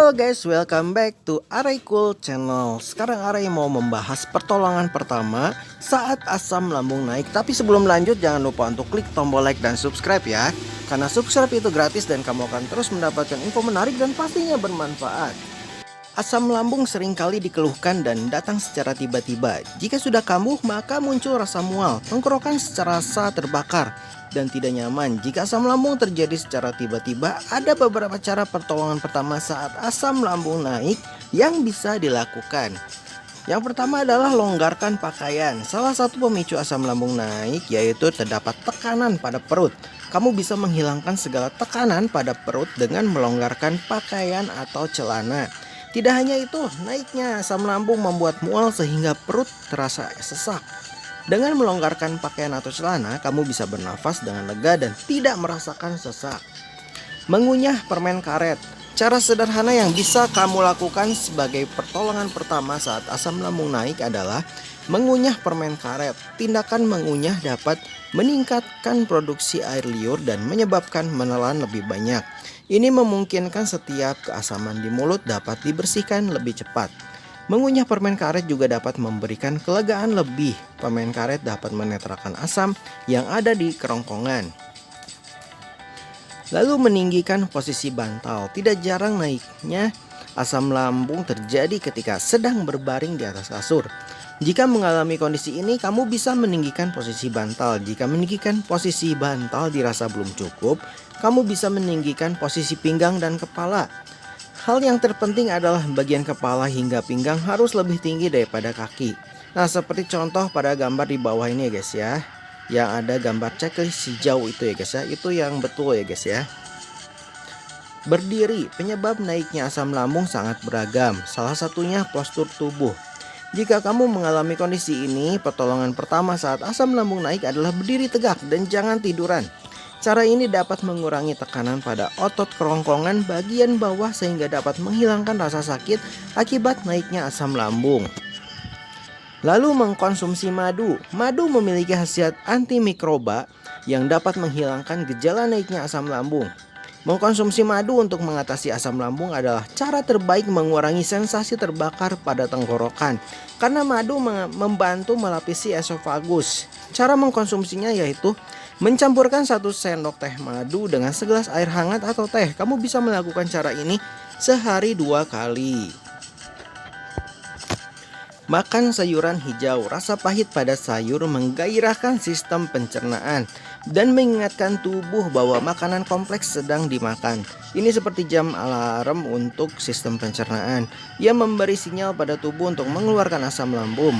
Halo guys, welcome back to Aray Cool Channel. Sekarang Aray mau membahas pertolongan pertama saat asam lambung naik. Tapi sebelum lanjut jangan lupa untuk klik tombol like dan subscribe ya. Karena subscribe itu gratis dan kamu akan terus mendapatkan info menarik dan pastinya bermanfaat. Asam lambung seringkali dikeluhkan dan datang secara tiba-tiba. Jika sudah kambuh maka muncul rasa mual, tenggorokan secara rasa terbakar dan tidak nyaman. Jika asam lambung terjadi secara tiba-tiba, ada beberapa cara pertolongan pertama saat asam lambung naik yang bisa dilakukan. Yang pertama adalah longgarkan pakaian. Salah satu pemicu asam lambung naik yaitu terdapat tekanan pada perut. Kamu bisa menghilangkan segala tekanan pada perut dengan melonggarkan pakaian atau celana. Tidak hanya itu, naiknya asam lambung membuat mual sehingga perut terasa sesak. Dengan melonggarkan pakaian atau celana, kamu bisa bernafas dengan lega dan tidak merasakan sesak. Mengunyah permen karet. Cara sederhana yang bisa kamu lakukan sebagai pertolongan pertama saat asam lambung naik adalah mengunyah permen karet. Tindakan mengunyah dapat meningkatkan produksi air liur dan menyebabkan menelan lebih banyak. Ini memungkinkan setiap keasaman di mulut dapat dibersihkan lebih cepat. Mengunyah permen karet juga dapat memberikan kelegaan lebih. Permen karet dapat menetralkan asam yang ada di kerongkongan. Lalu meninggikan posisi bantal. Tidak jarang naiknya asam lambung terjadi ketika sedang berbaring di atas kasur. Jika mengalami kondisi ini, kamu bisa meninggikan posisi bantal. Jika meninggikan posisi bantal dirasa belum cukup, kamu bisa meninggikan posisi pinggang dan kepala. Hal yang terpenting adalah bagian kepala hingga pinggang harus lebih tinggi daripada kaki. Nah, seperti contoh pada gambar di bawah ini ya guys ya. Yang ada gambar checklist hijau itu ya guys ya. Itu yang betul ya guys ya. Berdiri, penyebab naiknya asam lambung sangat beragam. Salah satunya postur tubuh. Jika kamu mengalami kondisi ini, pertolongan pertama saat asam lambung naik adalah berdiri tegak dan jangan tiduran. Cara ini dapat mengurangi tekanan pada otot kerongkongan bagian bawah sehingga dapat menghilangkan rasa sakit akibat naiknya asam lambung. Lalu mengkonsumsi madu. Madu memiliki khasiat antimikroba yang dapat menghilangkan gejala naiknya asam lambung. Mengkonsumsi madu untuk mengatasi asam lambung adalah cara terbaik mengurangi sensasi terbakar pada tenggorokan karena madu membantu melapisi esofagus. Cara mengkonsumsinya yaitu mencampurkan 1 sendok teh madu dengan segelas air hangat atau teh. Kamu bisa melakukan cara ini sehari 2 kali. Makan sayuran hijau. Rasa pahit pada sayur menggairahkan sistem pencernaan dan mengingatkan tubuh bahwa makanan kompleks sedang dimakan. Ini seperti jam alarm untuk sistem pencernaan yang memberi sinyal pada tubuh untuk mengeluarkan asam lambung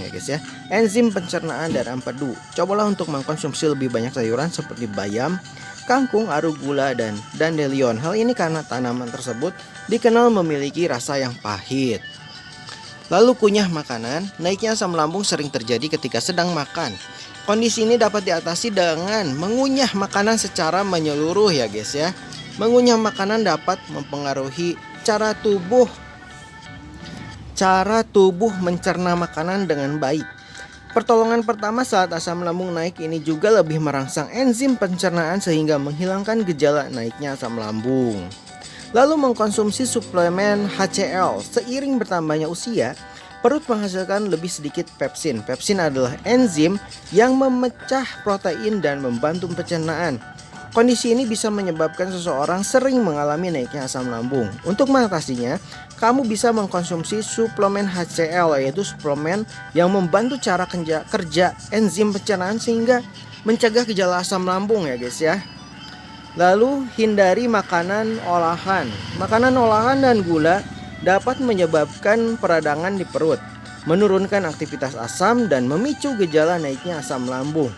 ya guys ya. Enzim pencernaan dan empedu. Cobalah untuk mengkonsumsi lebih banyak sayuran seperti bayam, kangkung, arugula, dan dandelion. Hal ini karena tanaman tersebut dikenal memiliki rasa yang pahit. Lalu kunyah makanan. Naiknya asam lambung sering terjadi ketika sedang makan. Kondisi ini dapat diatasi dengan mengunyah makanan secara menyeluruh ya guys ya. Mengunyah makanan dapat mempengaruhi cara tubuh mencerna makanan dengan baik. Pertolongan pertama saat asam lambung naik ini juga lebih merangsang enzim pencernaan sehingga menghilangkan gejala naiknya asam lambung. Lalu mengkonsumsi suplemen HCl. Seiring bertambahnya usia, perut menghasilkan lebih sedikit pepsin. Pepsin adalah enzim yang memecah protein dan membantu pencernaan. Kondisi ini bisa menyebabkan seseorang sering mengalami naiknya asam lambung. Untuk mengatasinya, kamu bisa mengkonsumsi suplemen HCl, yaitu suplemen yang membantu cara kerja enzim pencernaan sehingga mencegah gejala asam lambung ya guys ya. Lalu hindari makanan olahan. Makanan olahan dan gula dapat menyebabkan peradangan di perut, menurunkan aktivitas asam dan memicu gejala naiknya asam lambung.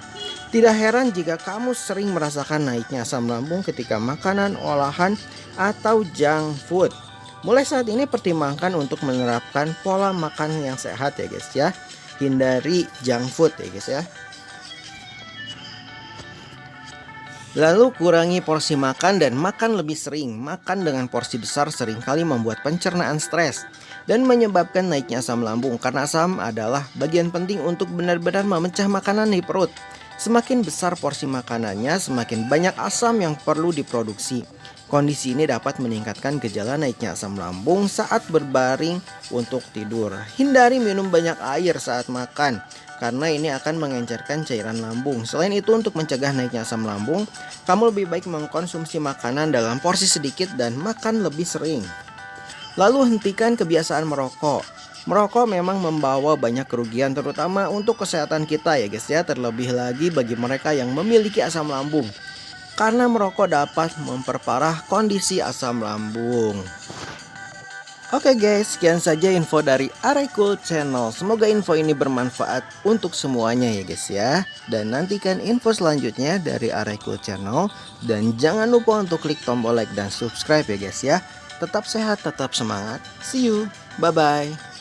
Tidak heran jika kamu sering merasakan naiknya asam lambung ketika makanan olahan atau junk food. Mulai saat ini pertimbangkan untuk menerapkan pola makan yang sehat ya guys ya. Hindari junk food ya guys ya. Lalu kurangi porsi makan dan makan lebih sering. Makan dengan porsi besar seringkali membuat pencernaan stres dan menyebabkan naiknya asam lambung karena asam adalah bagian penting untuk benar-benar memecah makanan di perut. Semakin besar porsi makanannya, semakin banyak asam yang perlu diproduksi. Kondisi ini dapat meningkatkan gejala naiknya asam lambung saat berbaring untuk tidur. Hindari minum banyak air saat makan, karena ini akan mengencerkan cairan lambung. Selain itu, untuk mencegah naiknya asam lambung, kamu lebih baik mengkonsumsi makanan dalam porsi sedikit dan makan lebih sering. Lalu hentikan kebiasaan merokok. Merokok memang membawa banyak kerugian, terutama untuk kesehatan kita ya guys ya, terlebih lagi bagi mereka yang memiliki asam lambung. Karena merokok dapat memperparah kondisi asam lambung. Oke guys, sekian saja info dari Arai Cool Channel. Semoga info ini bermanfaat untuk semuanya ya guys ya. Dan nantikan info selanjutnya dari Arai Cool Channel. Dan jangan lupa untuk klik tombol like dan subscribe ya guys ya. Tetap sehat, tetap semangat. See you, bye bye.